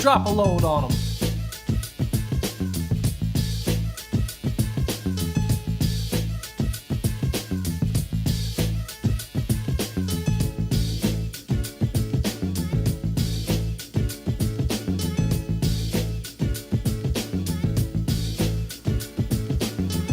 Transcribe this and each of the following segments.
drop a load on them.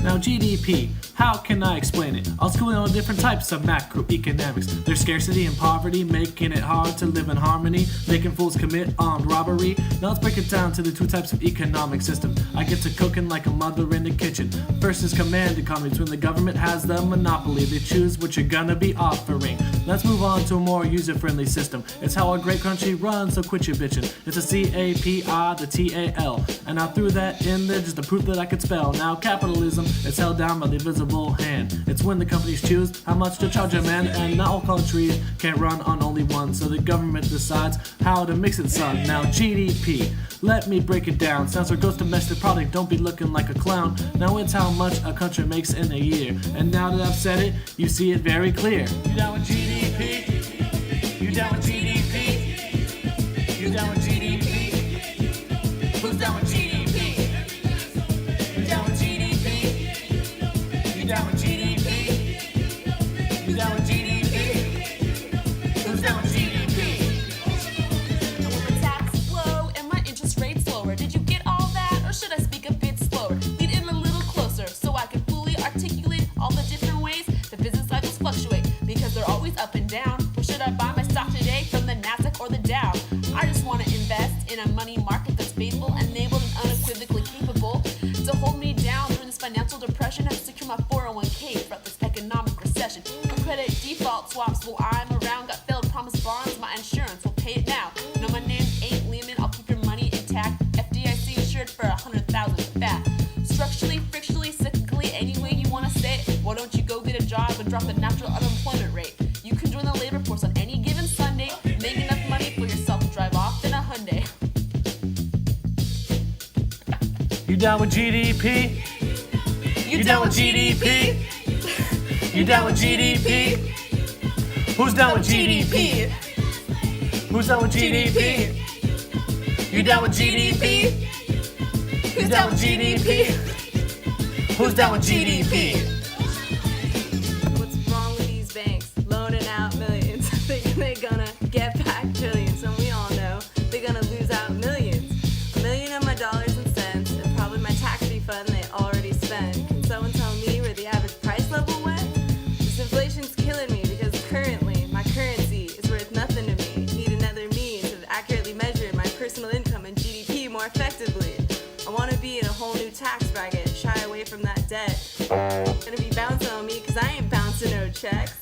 Now GDP, how can I explain it? I'll school on different types of macroeconomics. There's scarcity and poverty, making it hard to live in harmony, making fools commit armed robbery. Now let's break it down to the two types of economic system. I get to cooking like a mother in the kitchen. First is command economy, when the government has the monopoly. They choose what you're gonna be offering. Let's move on to a more user-friendly system. It's how a great country runs, so quit your bitching. It's a C-A-P-I, the T-A-L. And I threw that in there just to prove that I could spell. Now capitalism, it's held down by the invisible hand. It's when the companies choose how much to charge a man, and not all countries can run on only one, so the government decides how to mix it, son. Now GDP, let me break it down. Sounds like gross domestic product, don't be looking like a clown. Now it's how much a country makes in a year, and now that I've said it, you see it very clear. You down with GDP? You down with GDP? You down with GDP? Who's down with GDP? You down with GDP? You down with GDP? You down with GDP? Who's down with GDP? And with my tax low and my interest rates lower, did you get all that, or should I speak a bit slower? Lean in a little closer so I can fully articulate all the different ways the business cycles fluctuate, because they're always up and down. Or should I buy my stock today from the Nasdaq or the Dow? I just want to invest in a money market that's faithful, enabled, and unequivocally capable to hold me down during this financial depression and secure my 401k throughout this economic recession. For credit default swaps while I'm around, got failed promise bonds, my insurance will pay it now. No, my name ain't Lehman, I'll keep your money intact. FDIC insured for 100,000 fat. Structurally, frictionally, cyclically, any way you want to say it. Why don't you go get a job and drop the natural unemployment rate? You can join the labor force on any given Sunday, make enough money for yourself to drive off in a Hyundai. You down with GDP? You down with GDP? You down with GDP? Who's down with GDP? Who's down with GDP? You down with GDP? Who's down with GDP? Who's down with GDP? What's wrong with these banks? Loaning out millions. Thinking they're gonna get back trillions. And we all know they're gonna lose out millions. $1 million of my dollars and cents, and probably my tax refund they already spent. Can someone tell me where the average price level went? This inflation's killing me because currently my currency is worth nothing to me. Need another means of accurately measuring my personal income and GDP more effectively. I wanna be in a whole new tax bracket, shy away from that debt. Gonna be bouncing on me cause I ain't bouncing no checks.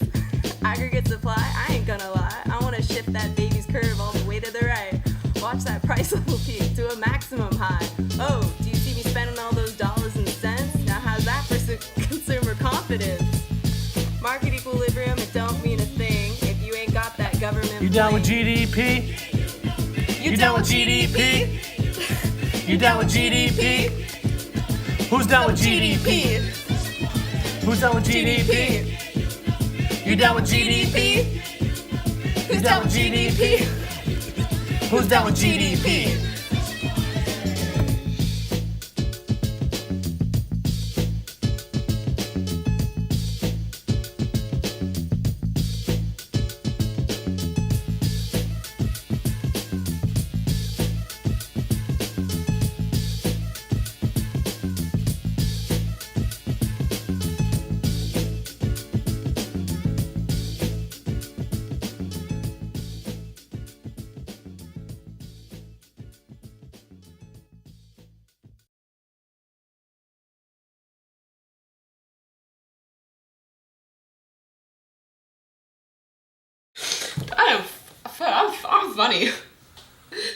Aggregate supply, I ain't gonna lie. I wanna shift that baby's curve all the way to the right. Watch that price level peak to a maximum high. Oh, do you see me spending all those dollars and cents? Now how's that for consumer confidence? Market equilibrium, it don't mean a thing if you ain't got that government. You down with bling. GDP? You down with GDP? You down with GDP? Who's down with GDP? Who's down with GDP? You down with GDP? Who's down with GDP? Who's down with GDP? I'm funny.